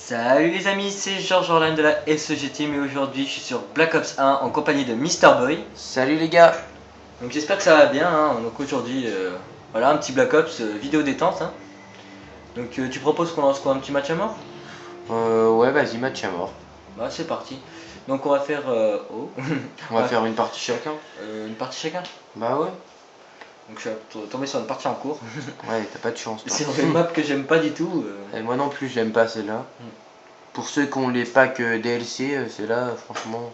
Salut les amis, c'est Georges Orlan de la SEG Team et aujourd'hui je suis sur Black Ops 1 en compagnie de Mister Boy. Salut les gars. Donc j'espère que ça va bien, hein. Donc aujourd'hui voilà un petit Black Ops vidéo détente, hein. Donc tu proposes qu'on lance quoi, un petit match à mort? Ouais, vas-y, match à mort. Bah c'est parti. Donc on va faire On va faire une partie chacun. une partie chacun. Bah ouais. Donc je vais tomber sur une partie en cours. Ouais, t'as pas de chance. C'est une map que j'aime pas du tout. Et moi non plus, j'aime pas celle-là. Pour ceux qui ont les packs DLC, c'est là, franchement.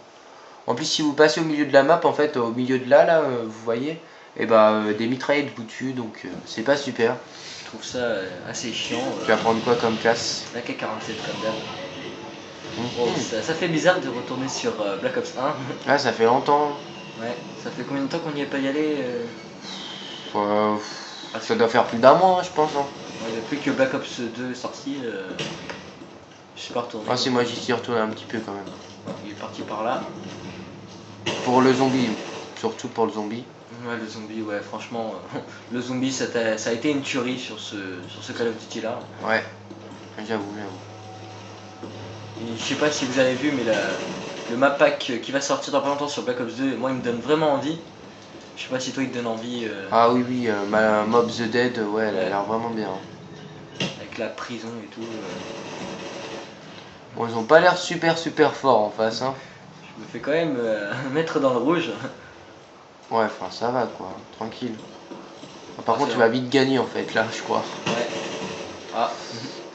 En plus, si vous passez au milieu de la map, en fait, au milieu de là, vous voyez, et bah des mitraillettes vous tuent, donc c'est pas super. Je trouve ça assez chiant. Tu vas prendre quoi comme classe? La K47 comme d'hab. Bon, ça fait bizarre de retourner sur Black Ops 1. Ah, ça fait longtemps. Ouais, ça fait combien de temps qu'on n'y est pas y allé Ça doit faire plus d'un mois, hein, je pense. Hein. Ouais, depuis que Black Ops 2 est sorti, je suis pas retourné. Ah, c'est moi j'y suis retourné un petit peu quand même. Il est parti par là. Pour le zombie, surtout pour le zombie. Ouais, le zombie, ouais, franchement, le zombie ça a été une tuerie sur ce Call of Duty là. Ouais, j'avoue. Et je sais pas si vous avez vu, mais le map pack qui va sortir dans pas longtemps sur Black Ops 2, moi il me donne vraiment envie. Je sais pas si toi il te donne envie. Ah oui, Mob the Dead, ouais, elle a l'air vraiment bien. Avec la prison et tout. Bon, ils ont pas l'air super forts en face, hein. Je me fais quand même mettre dans le rouge. Ouais, enfin ça va quoi, tranquille. Par contre, tu vas vite gagner en fait, là, je crois. Ouais. Ah.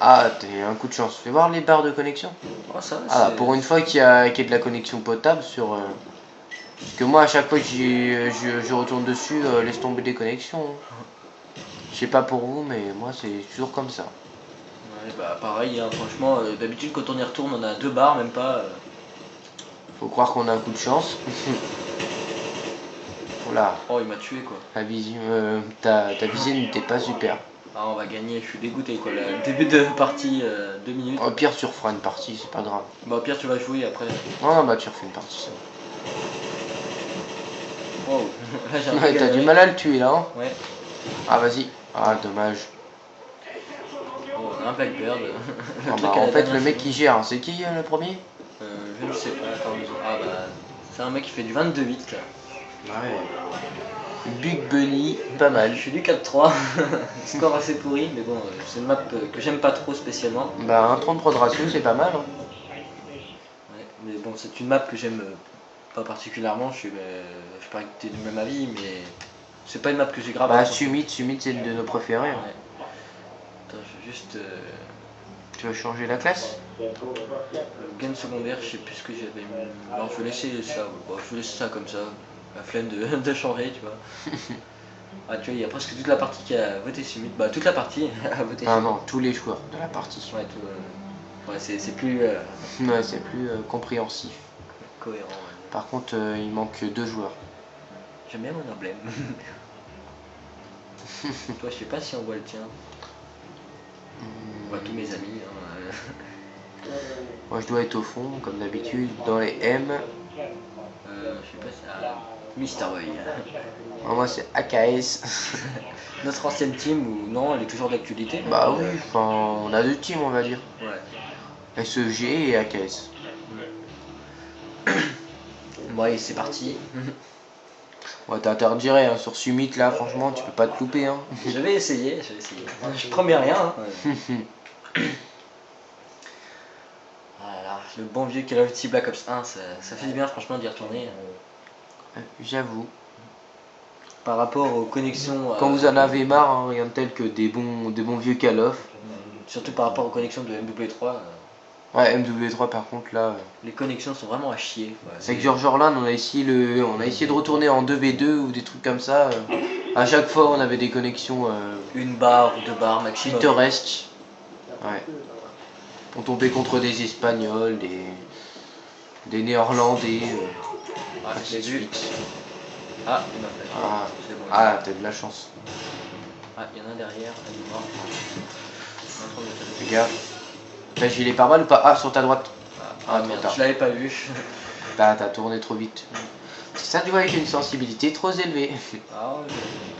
Ah, t'es un coup de chance. Fais voir les barres de connexion. Oh, ça va, ah, pour une fois qu'il y a de la connexion potable sur. Parce que moi, à chaque fois que je retourne dessus, laisse tomber des connexions. Je sais pas pour vous, mais moi, c'est toujours comme ça. Ouais, bah pareil, hein, franchement, d'habitude quand on y retourne, on a 2 barres, même pas. Faut croire qu'on a un coup de chance. Voilà. Oh, il m'a tué quoi. Ta visée n'était pas super. Ah, on va gagner, je suis dégoûté quoi. Le début de partie, 2 minutes. Au pire, tu referas une partie, c'est pas grave. Bah, au pire, tu vas jouer après. Non, bah, tu refais une partie, ça. Wow, là j'ai un peu Ouais, t'as galéré. du mal à le tuer là, hein. Ouais. Ah, vas-y. Ah, dommage. Oh, un Blackbird. Ah bah, en fait, le mec qui gère, c'est qui le premier? Je ne sais pas. Attends, ah bah, c'est un mec qui fait du 22-8 là. Ouais. Big Bunny, pas mal. Je suis du 4-3. Score assez pourri, mais bon, c'est une map que j'aime pas trop spécialement. Bah, un 33 de ratio, c'est pas mal. Hein. Ouais, mais bon, c'est une map que j'aime pas particulièrement. Je sais pas que t'es du même avis, mais c'est pas une map que j'ai grave. Bah, Summit, c'est une de nos préférées. Hein. Ouais. Attends, je vais juste. Tu vas changer la classe? Gain secondaire, je sais plus ce que j'avais mis. Alors je vais laisser ça, bon, je vais laisser ça comme ça. La flemme de changer, tu vois. Ah, tu vois, il y a presque toute la partie qui a voté Summit. Bah, toute la partie a voté Ah Summit. non, tous les joueurs de la partie. Ouais, tout, ouais, c'est plus Ouais, c'est plus compréhensif. cohérent. Ouais. Par contre, il manque 2 joueurs. J'aime bien mon emblème. Toi, je sais pas si on voit le tien. On voit tous mes amis. Hein. Moi, je dois être au fond, comme d'habitude, dans les M. Je sais pas si. Ah, Mister Boy. Moi, c'est AKS. Notre ancienne team, ou non, elle est toujours d'actualité. Bah oui, enfin, on a 2 teams, on va dire. Ouais. SEG et AKS. Ouais, c'est parti. Ouais, t'interdirais hein, sur Summit là, franchement, tu peux pas te louper. Hein. Je vais essayer. Je promets rien. Hein. Voilà, le bon vieux Call of Duty Black Ops 1, ça fait du bien franchement d'y retourner. J'avoue. Par rapport aux connexions. Quand vous en avez marre, hein, rien de tel que des bons vieux Call of. Surtout par rapport aux connexions de MW3. Ouais, MW3 par contre là. Les connexions sont vraiment à chier. C'est avec Georges Orlan, on a essayé de retourner en 2v2 ou des trucs comme ça. À chaque fois, on avait des connexions une barre ou 2 barres maximum. pittoresques. Ouais. On tombait contre des Espagnols, des Néerlandais. Ah, je l'ai vu. Ah, il m'a fait. Ah, c'est bon. ah t'as de la chance. Ah, il y en a un derrière, elle est morte. Fais gaffe. T'as gilet pare-balles ou pas? Ah, sur ta droite. Ah merde, je l'avais pas vu. T'as tourné trop vite. Ça tu vois avec une sensibilité trop élevée. Ah ouais,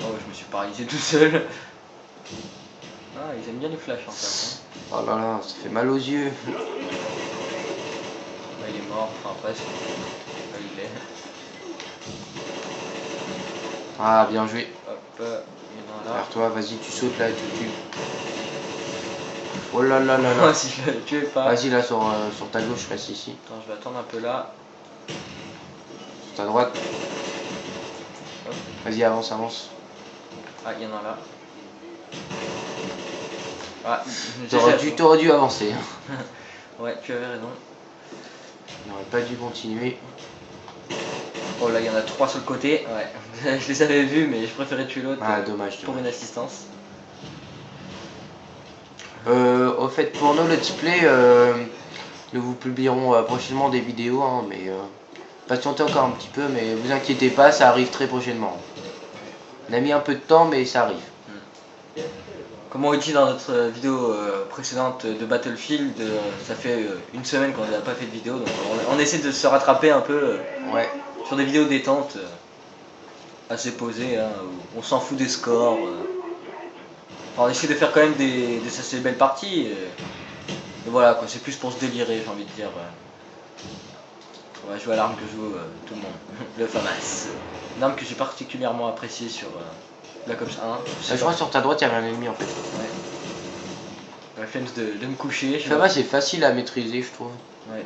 oh, je me suis paralysé tout seul. Ah, ils aiment bien les flashs en fait. Oh là là, ça fait mal aux yeux. Là, il est mort, enfin presque. Là, il est. Ah, bien joué. Hop, il y en a là. Vers toi, vas-y, tu sautes là, tu tues. Oh là là là là. Moi, si je le tuais pas. Vas-y là sur ta gauche, reste ici. Attends, je vais attendre un peu là. Sur ta droite. Hop. Vas-y, avance, avance. Ah, il y en a là. Ah, T'aurais dû avancer. Hein. Ouais, tu avais raison. On n'aurait pas dû continuer. Oh là, il y en a 3 sur le côté. Ouais, je les avais vus, mais je préférais tuer l'autre Ah, dommage. pour une assistance. Au fait, pour nos let's play, nous vous publierons prochainement des vidéos, hein, mais patientez encore un petit peu, mais vous inquiétez pas, ça arrive très prochainement. On a mis un peu de temps, mais ça arrive. Comme on dit dans notre vidéo précédente de Battlefield, ça fait une semaine qu'on n'a pas fait de vidéo, donc on essaie de se rattraper un peu Ouais. sur des vidéos détentes, assez posées, hein, où on s'en fout des scores. Enfin, on essaie de faire quand même des assez belles parties. Et voilà, quoi, c'est plus pour se délirer, j'ai envie de dire. On va jouer à l'arme que joue tout le monde, le FAMAS. Une arme que j'ai particulièrement appréciée sur Black Ops 1. Je crois que sur ta droite, il y avait un ennemi en fait. Ouais. La flemme de me coucher. FAMAS, c'est facile à maîtriser, je trouve. Ouais,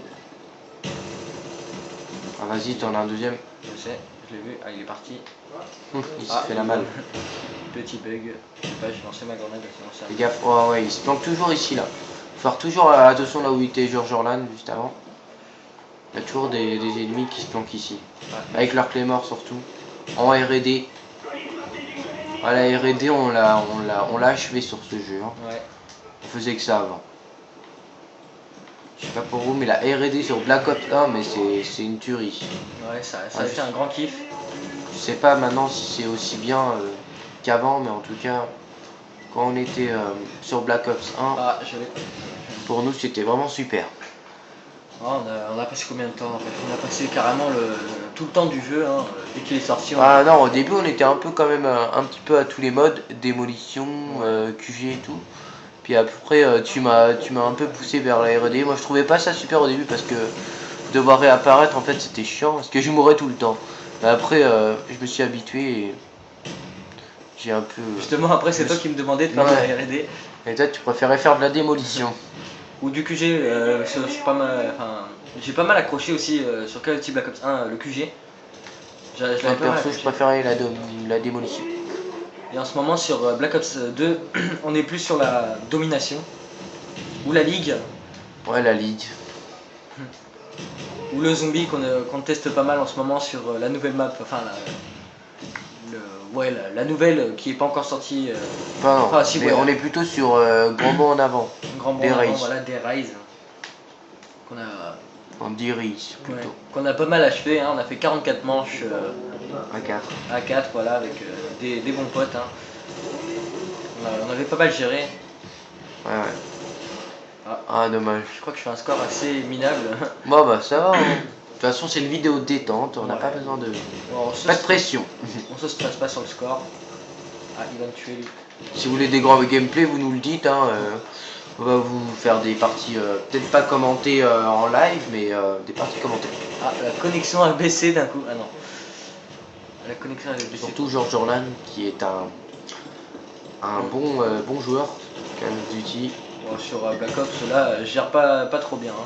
Ah, vas-y, t'en as un deuxième. je sais, je l'ai vu. Ah, il est parti. Il s'est fait la malle. Petit bug. Je sais pas, j'ai lancé ma grenade. Fais gaffe, oh ouais, il se planque toujours ici là. Faut faire toujours attention là où était George Orlan juste avant. Il y a toujours des ennemis qui se planquent ici. Ouais. Avec leur clé mort surtout. En R&D. Ah, la R&D on l'a achevé sur ce jeu. Hein. Ouais. On faisait que ça avant. Je sais pas pour vous mais la R&D sur Black Ops 1 mais c'est une tuerie. Ouais, ça a été un grand kiff. Je sais pas maintenant si c'est aussi bien qu'avant mais en tout cas quand on était sur Black Ops 1 pour nous c'était vraiment super. Oh, on a passé combien de temps en fait? On a passé carrément tout le temps du jeu hein, dès qu'il est sorti. Ah non, au début on était un peu quand même un petit peu à tous les modes, démolition, QG et tout. Puis après tu m'as un peu poussé vers la R&D. Moi je trouvais pas ça super au début parce que devoir réapparaître en fait c'était chiant parce que je mourais tout le temps. Mais après je me suis habitué et j'ai un peu... Justement après c'est toi qui me demandais de faire de la R&D. Et toi tu préférais faire de la démolition. Ou du QG, j'ai pas mal accroché aussi sur Call of Duty Black Ops 1 le QG. Perso je préférais la démolition. Et en ce moment sur Black Ops 2, on est plus sur la domination. Ou la ligue. Ouais la ligue. Ou le zombie qu'on teste pas mal en ce moment sur la nouvelle map, enfin la nouvelle qui est pas encore sortie. Enfin, si, mais on est plutôt sur Grand Bond en avant. Grand Bond en avant, voilà, des Rise. Qu'on a. En D-Rise plutôt. Qu'on a pas mal achevé, hein, on a fait 44 manches à 4 voilà, avec des bons potes. Hein. On avait pas mal géré. Ouais. Ah dommage. Je crois que je fais un score assez minable. Bon bah ça va. Hein. De toute façon c'est une vidéo détente, on n'a pas besoin de... pas de pression. On se stresse pas sur le score. Ah il va me tuer lui. Si vous voulez des grands gameplays vous nous le dites. Hein, on va vous faire des parties, peut-être pas commentées en live mais des parties commentées. Ah la connexion a baissé d'un coup. Ah non. La connexion a baissé. Surtout George Orlan qui est un bon joueur Call of Duty. Bon, sur Black Ops là je gère pas trop bien. Hein.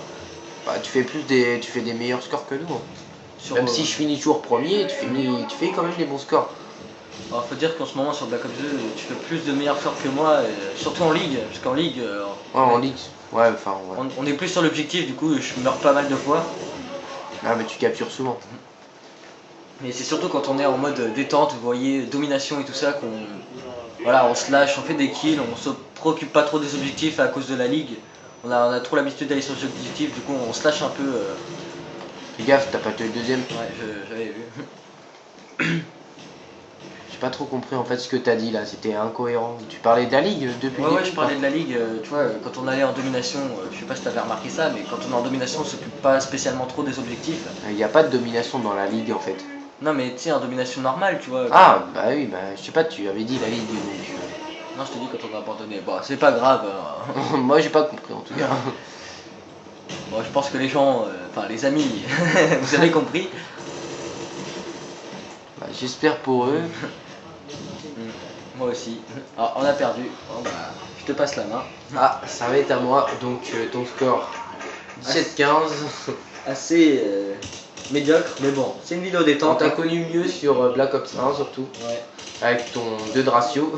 Bah, tu fais des meilleurs scores que nous. Hein. Même si je finis toujours premier, tu fais quand même des bons scores. Alors, faut dire qu'en ce moment sur Black Ops 2, tu fais plus de meilleurs scores que moi, surtout en ligue, parce qu'en ligue, en ligue, ouais, enfin, ouais. On est plus sur l'objectif, du coup, je meurs pas mal de fois. Ah, mais tu captures souvent. Mais c'est surtout quand on est en mode détente, vous voyez, domination et tout ça, on se lâche, on fait des kills, on se préoccupe pas trop des objectifs à cause de la ligue. On a trop l'habitude d'aller sur les objectifs, du coup, on se lâche un peu. Fais gaffe, t'as pas tué le deuxième. Ouais, j'avais vu. J'ai pas trop compris en fait ce que t'as dit là, c'était incohérent. Tu parlais de la ligue depuis le début? Ouais, je parlais de la ligue, tu vois, quand on allait en domination, je sais pas si t'avais remarqué ça, mais quand on est en domination, on s'occupe pas spécialement trop des objectifs. Il n'y a pas de domination dans la ligue en fait. Non mais tu sais, en domination normale, tu vois. Ah, bah oui, bah je sais pas, tu avais dit la ligue. Donc... Non, je te dis quand on a abandonné. Bon, c'est pas grave. Hein. Moi j'ai pas compris en tout cas. Bon, je pense que les gens, enfin les amis, vous avez compris. Bah, j'espère pour eux. Moi aussi. Ah, on a perdu. Bon, bah, je te passe la main. Ah, ça va être à moi. Donc ton score 17-15. Assez médiocre, mais bon, c'est une vidéo On détente. t'a Hein. connu mieux sur Black Ops 1 surtout. Ouais. Avec ton 2 de ratio.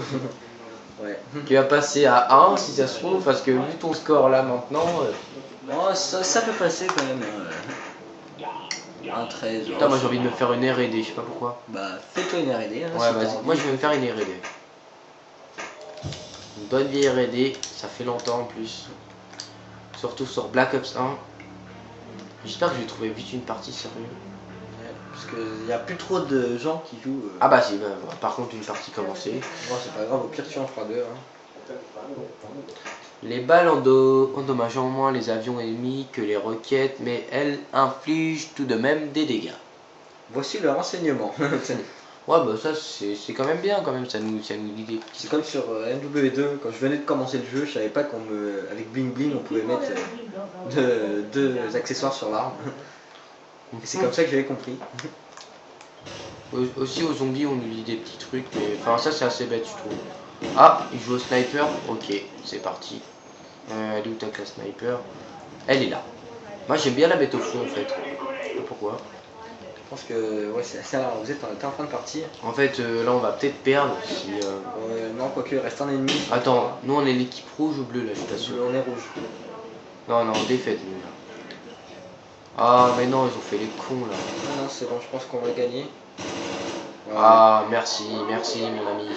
Ouais. Qui va passer à 1 si ça se trouve. Parce que vu ton score là maintenant. Oh, ça peut passer quand même. Un 13. Putain, moi j'ai envie de me faire une R&D, je sais pas pourquoi. Bah, fais-toi une R&D. Hein, Ouais, si vas-y. t'as Moi envie. je vais me faire une R&D. Une bonne vieille R&D, ça fait longtemps en plus. Surtout sur Black Ops 1. J'espère que je vais trouver vite une partie sérieuse. Ouais, parce qu'il y a plus trop de gens qui jouent. Ah bah si, bah, par contre une partie commencée. Bon, c'est pas grave, au pire tu en feras deux. Hein. Les balles endommagent en moins les avions ennemis que les roquettes, mais elles infligent tout de même des dégâts. Voici le renseignement. Ouais bah ça c'est quand même bien quand même, ça nous dit des petits C'est comme sur MW2, quand je venais de commencer le jeu, je savais pas avec Bling Bling on pouvait mettre deux accessoires sur l'arme. Et c'est comme ça que j'avais compris. Aussi aux zombies on nous dit des petits trucs, mais enfin ça c'est assez bête je trouve. Ah, il joue au sniper, ok, c'est parti. Elle est où ta classe sniper? Elle est là. Moi j'aime bien la mettre au fond en fait. Pourquoi? Je pense que ouais, ça, t'es en train de partir. En fait là on va peut-être perdre si... Non, quoique, il reste un ennemi. Attends, nous on est l'équipe rouge ou bleue là, je suis pas sûr. On est rouge. Non, non, défaite nous là. Ah mais non, ils ont fait les cons là. Non, non, c'est bon, je pense qu'on va gagner. Voilà. Ah merci mon ami.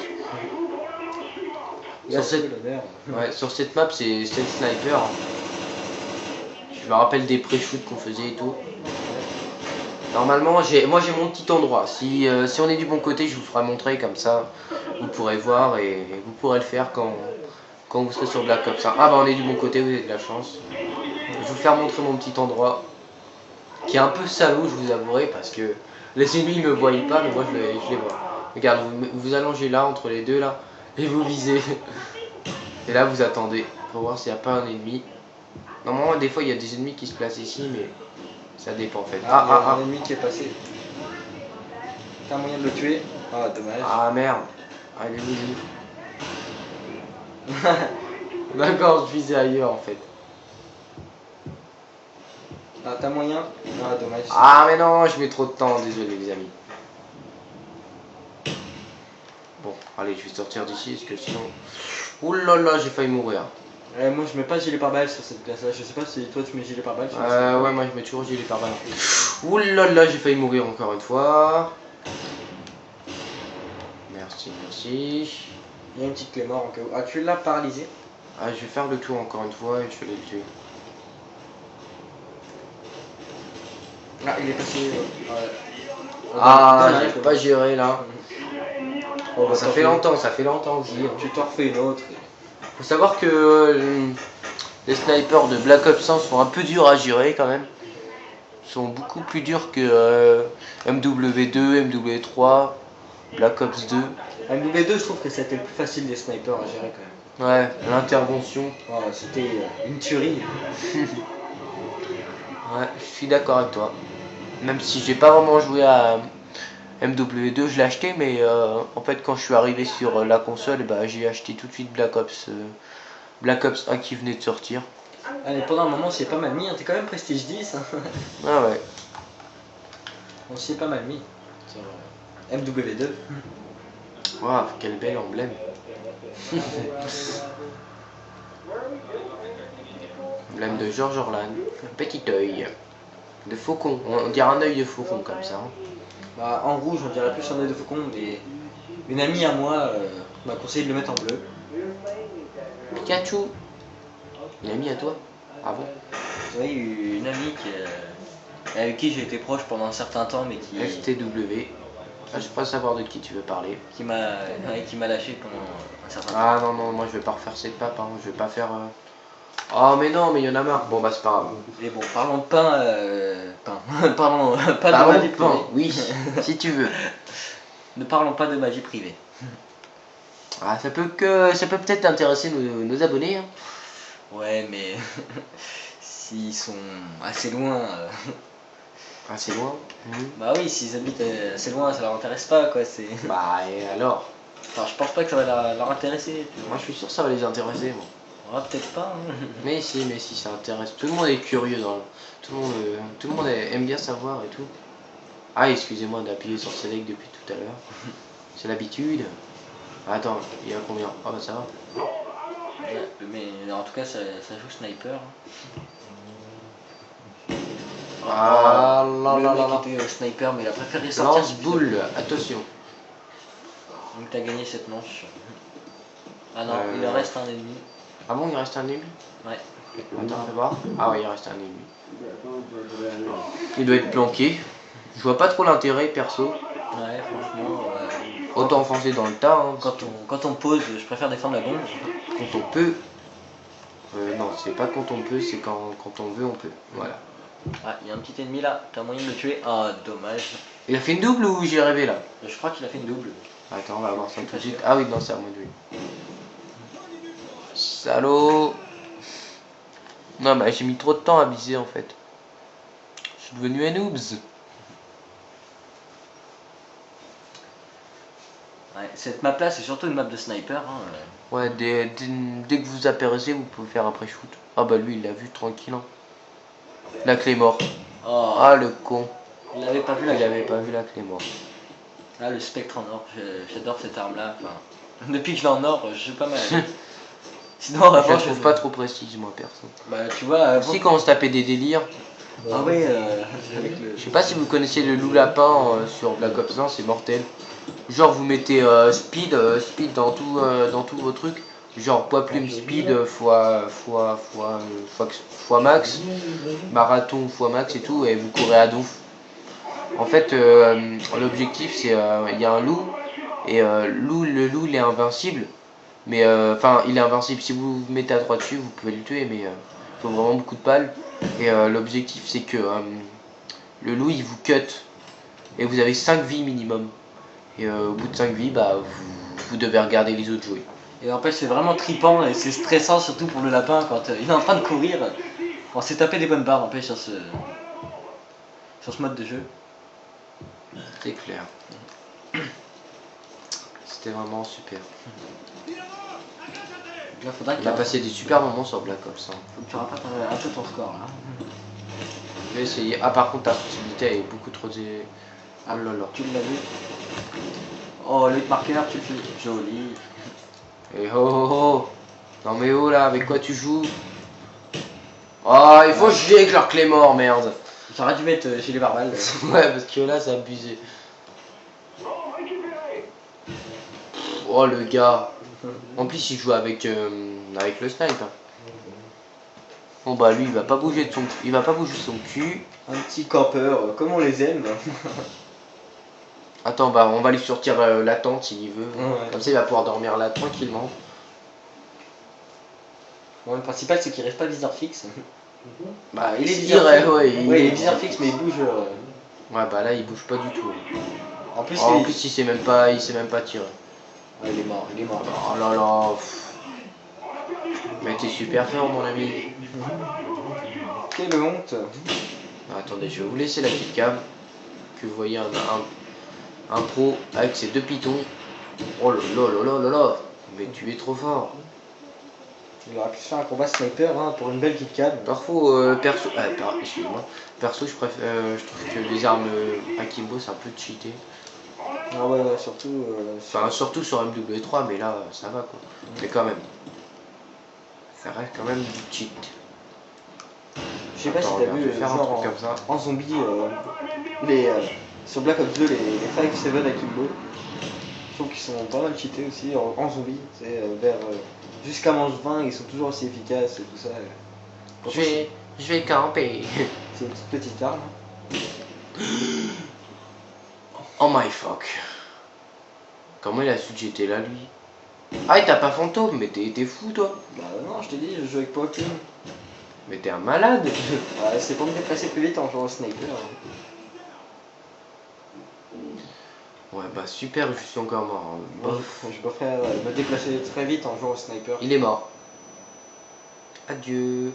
Sur cette map c'est le sniper. Je me rappelle des pré-shoots qu'on faisait et tout. Normalement moi j'ai mon petit endroit. Si on est du bon côté je vous ferai montrer comme ça. Vous pourrez voir et vous pourrez le faire quand vous serez sur Black Ops 1. Ah bah on est du bon côté, vous avez de la chance. Je vais vous faire montrer mon petit endroit. Qui est un peu salaud je vous avouerai parce que les ennemis ne me voient pas mais moi je les vois. Regarde, vous allongez là entre les deux là et vous visez. Et là vous attendez pour voir s'il n'y a pas un ennemi. Normalement des fois il y a des ennemis qui se placent ici mais ça dépend en fait. Il y a un ennemi qui est passé. T'as un moyen de le tuer? Ah dommage. Ah merde. Allez D'accord, je visais ailleurs en fait. Ah t'as moyen? Ah dommage. Ah mais non, je mets trop de temps, désolé les amis. Bon, allez, je vais sortir d'ici parce que sinon... Ouh là là, j'ai failli mourir. Moi je mets pas gilet pare-balles sur cette place là, je sais pas si toi tu mets gilet pare-balles. Ouais, moi je mets toujours gilet pare-balles. Ouh là là, j'ai failli mourir encore une fois. Merci. Il y a une petite clé mort en cas où. Ah tu l'as paralysé? Ah, je vais faire le tour encore une fois et je vais le tuer. Ah il est passé. Ah, j'ai pas géré là. Oh, bah, Ça fait longtemps aussi. Tu t'en refais une autre. Faut savoir que les snipers de Black Ops 1 sont un peu durs à gérer quand même. Ils sont beaucoup plus durs que MW2, MW3, Black Ops 2. MW2 je trouve que c'était le plus facile des snipers à gérer quand même. Ouais, l'intervention. Oh, c'était une tuerie. Ouais, je suis d'accord avec toi. Même si j'ai pas vraiment joué à MW2, je l'ai acheté, mais en fait quand je suis arrivé sur la console, bah, j'ai acheté tout de suite Black Ops 1 qui venait de sortir. Allez, pendant un moment on s'y est pas mal mis, hein. T'es quand même prestige 10. Hein. Ah ouais. On s'y est pas mal mis. Sur MW2. Waouh, quel bel emblème. Emblème de George Orlan. Petit œil. De faucon. On dirait un œil de faucon comme ça. Hein. Bah, en rouge on dirait plus un œil de faucon, mais une amie à moi m'a conseillé de le mettre en bleu. Pikachu. Une amie à toi? Ah bon? Oui, une amie avec qui j'ai été proche pendant un certain temps, mais FTW. Ah, je crois savoir de qui tu veux parler. qui m'a lâché pendant un certain temps. Ah non, moi je vais pas refaire cette pape, hein. Je vais pas faire... Oh mais non, mais il y en a marre. Bon bah c'est pas grave. Et bon, parlons de pain, parlons pas de Parlons magie de pain, privée. oui, si tu veux. Ne parlons pas de magie privée. Ah, ça peut peut-être intéresser nos abonnés. Hein. Ouais, mais s'ils sont assez loin. Assez loin. Bah oui, s'ils habitent assez loin, ça leur intéresse pas quoi. C'est. Bah et alors? Enfin, je pense pas que ça va leur intéresser. Moi je suis sûr que ça va les intéresser. Moi. Peut-être pas. Hein. Mais si, ça intéresse. Tout le monde est curieux dans tout le monde aime bien savoir et tout. Ah, excusez-moi d'appuyer sur Select depuis tout à l'heure. C'est l'habitude. Attends, il y a combien? Ah bah ça va. Ouais, mais en tout cas, ça joue sniper. Hein. Ah là Le là mec là là. était sniper, mais il a préféré sortir. Lance-boule, attention. Donc t'as gagné cette manche. Ah non, il en reste un ennemi. Ah bon, il reste un ennemi? Ouais. Attends, fais voir. Ah ouais, il reste un ennemi. Il doit être planqué. Je vois pas trop l'intérêt perso. Ouais, franchement. Autant enfoncer dans le tas. Hein, quand on pose, je préfère défendre la bombe. Quand on peut. Non, c'est pas quand on peut, c'est quand on veut, on peut. Voilà. Ah, il y a un petit ennemi là, t'as moyen de le tuer. Ah, dommage. Il a fait une double ou j'ai rêvé là? Je crois qu'il a fait une double. Attends, on va voir ça tout de suite. Ah oui, non, c'est à moi de lui. Salaud. Non, bah j'ai mis trop de temps à viser en fait. Je suis devenu un noobs. Ouais, cette map là, c'est surtout une map de sniper. Hein. Ouais, dès que vous apparaissez, vous pouvez faire un pré-shoot. Ah bah lui, il l'a vu tranquille. Hein. La clé mort. Oh, Ah le con. il avait pas vu la Il avait pas vu la clé mort. Ah, le spectre en or, j'adore cette arme là. Enfin, depuis que je l'ai en or, je joue pas mal. Sinon, Je la trouve pas trop précise, moi, perso. Bah, tu vois. Aussi, quand on se tapait des délires. Ah ouais, avec le. Je sais pas si vous connaissez le loup lapin sur Black Ops 1, c'est mortel. Genre, vous mettez speed dans tout vos trucs. Genre, poids plume speed fois max, marathon fois max et tout, et vous courez à donf. En fait, l'objectif, c'est. Il y a un loup, et le loup, il est invincible. Mais enfin, il est invincible. Si vous vous mettez à 3 dessus, vous pouvez le tuer, mais il faut vraiment beaucoup de balles. Et l'objectif, c'est que le loup, il vous cut. Et vous avez 5 vies minimum. Et au bout de 5 vies, bah, vous devez regarder les autres jouer. Et en fait, c'est vraiment trippant et c'est stressant, surtout pour le lapin quand il est en train de courir. On s'est tapé des bonnes barres en fait sur ce mode de jeu. C'est clair. C'était vraiment super. Là, faudra Il a passé des super moments sur Black Ops. Hein. Faut que tu rapates un peu ton score là. Je vais essayer. Ah, par contre, ta sensibilité est beaucoup trop. Ah là là. Tu l'as vu? Oh, le marqueur, tu le fais. Joli. Eh oh oh oh. Non mais oh là, avec quoi tu joues? Oh, il faut jouer avec leur clé mort, merde. J'aurais dû mettre chez les barbales. Ouais, parce que là, c'est abusé. Oh, le gars. En plus, il joue avec le snipe. Bon bah lui, il va pas bouger de son cul. Un petit campeur, comme on les aime. Attends, bah on va lui sortir la tente s'il veut. Ouais. Comme ça, il va pouvoir dormir là tranquillement. Bon, le principal, c'est qu'il reste pas viseur fixe. Bah, il est viseur fixe. ouais, il est viseur fixe, mais il bouge. Ouais, bah là, il bouge pas du tout. En plus, en plus, il sait même pas tirer. Ouais, il est mort. Oh là là. Mais t'es super fort, mon ami. Quelle honte. Attendez, je vais vous laisser la petite cam. Que vous voyez un pro avec ses 2 pitons. Oh là là là là là là. Mais tu es trop fort. Il aurait pu se faire un combat sniper hein, pour une belle kickcam. Parfois, perso. Excusez-moi. Perso, je trouve que les armes Akimbo, c'est un peu cheaté. Ah ouais, surtout. Enfin, surtout sur MW3, mais là, ça va quoi. Mais quand même. Ça reste quand même du cheat. Je sais pas si t'as vu faire genre un truc comme ça. en zombie sur Black Ops 2 les 5-7 Akimbo. Je trouve qu'ils sont pas mal cheatés aussi en zombie. C'est vers jusqu'à manche 20 ils sont toujours aussi efficaces et tout ça. Je vais camper. C'est une petite arme. Oh my fuck. Comment il a su que j'étais là lui? Ah, t'as pas fantôme, mais t'es fou toi. Bah non, je t'ai dit, je joue avec Pokémon. Mais t'es un malade. Ouais, c'est pour me déplacer plus vite en jouant au sniper. Ouais, bah super, je suis encore mort. Hein. Moi, Bof. je préfère me déplacer très vite en jouant au sniper. Il est mort. Adieu.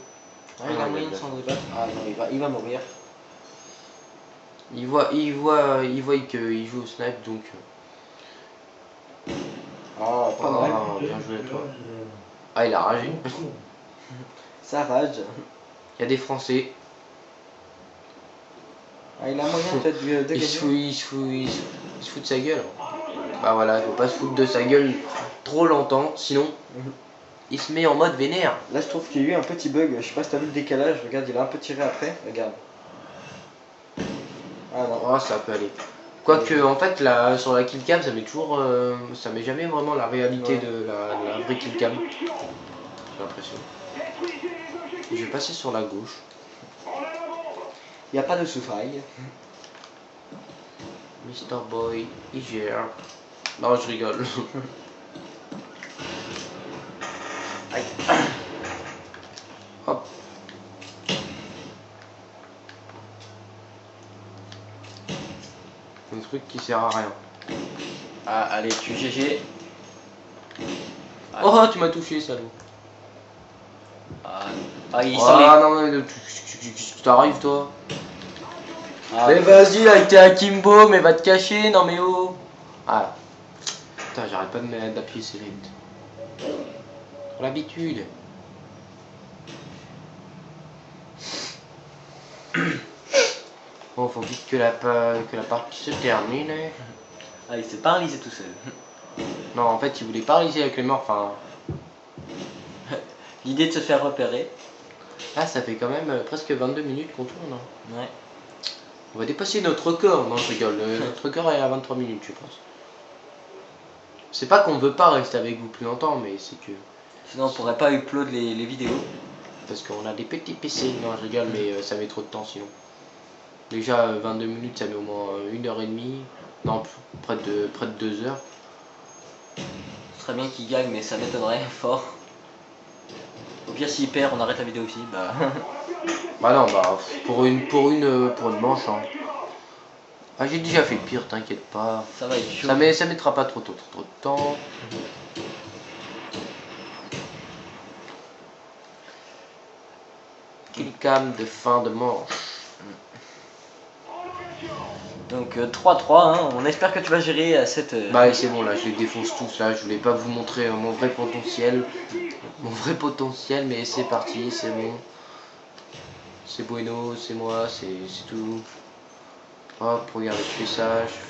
Ah, il a moyen de s'en débattre. Ah non, il va mourir. Il voit qu'il joue au snipe, donc... Ah, pas mal. Oh, bien joué à toi. Ah, il a ragé. Ça rage. Il y a des Français. Ah, il a moyen peut-être de Il gagner. se fout de sa gueule. Bah voilà, il faut pas se foutre de sa gueule trop longtemps, sinon il se met en mode vénère. Là, je trouve qu'il y a eu un petit bug. Je sais pas si t'as vu le décalage. Regarde, il a un peu tiré après. Regarde. Ah non. Oh, ça peut aller. Quoique, en fait, là, sur la killcam, ça met toujours. Ça met jamais vraiment la réalité de la vraie killcam. J'ai l'impression. Je vais passer sur la gauche. Il n'y a pas de sous-faille. Mr. Boy, il gère. Non, je rigole. Aïe. Hop. Un truc qui sert à rien. Ah, allez, tu GG. Oh, tu m'as touché, salaud. Il s'en est. Ah non, mais tu t'arrives, toi. Ah, Mais vas-y, avec tes Akimbo, mais va te cacher, non mais oh. Ah. Putain, j'arrête pas d'appuyer select. Pour l'habitude. Bon, faut vite que la partie se termine. Ah, il s'est paralysé tout seul. Non, en fait, il voulait paralyser avec les morts, enfin... L'idée de se faire repérer. Ah, ça fait quand même presque 22 minutes qu'on tourne. Hein. Ouais. On va dépasser notre record. Non, je rigole. Notre record est à 23 minutes, je pense. C'est pas qu'on veut pas rester avec vous plus longtemps, mais c'est que... Sinon, on pourrait pas upload les vidéos. Parce qu'on a des petits PC. Non, je rigole, mais ça met trop de temps sinon. Déjà, 22 minutes, ça met au moins 1h30. Non, près de 2 heures. Ce serait bien qu'il gagne, mais ça m'étonnerait fort. Au pire, s'il perd, on arrête la vidéo aussi. Bah, Bah non, bah pour une manche. Hein. Ah, j'ai déjà fait pire, t'inquiète pas. ça va être chaud. Ça mettra pas trop de temps. Killcam de fin de manche. Donc 3-3, hein. On espère que tu vas gérer cette... Bah c'est bon, là je les défonce tous, là je voulais pas vous montrer mon vrai potentiel. Mais c'est parti, c'est bon. C'est bueno, c'est moi, c'est tout. Hop, regardez, je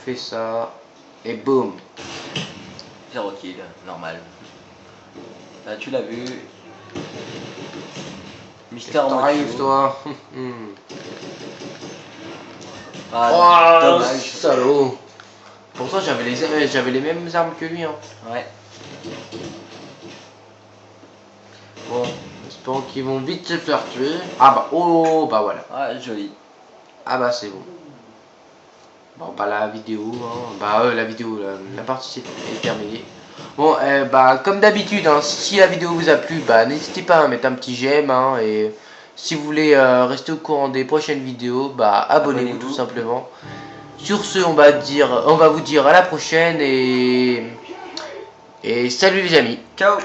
fais ça, et boum. 0 kill, normal. Bah, tu l'as vu. Mister en mode T'arrives show. toi. Ah, Oh, dommage. salaud. Pourtant j'avais les mêmes armes que lui. Hein. Ouais. Bon, espérons qu'ils vont vite se faire tuer. Ah bah, oh, bah voilà. Ah, joli. Ah bah c'est bon. Bon bah la vidéo, hein. Bah la vidéo, la partie est terminée. Bon, bah comme d'habitude, hein, si la vidéo vous a plu, bah n'hésitez pas à mettre un petit j'aime, hein, et si vous voulez rester au courant des prochaines vidéos, bah abonnez-vous tout simplement. Sur ce, on va vous dire à la prochaine et salut les amis. Ciao.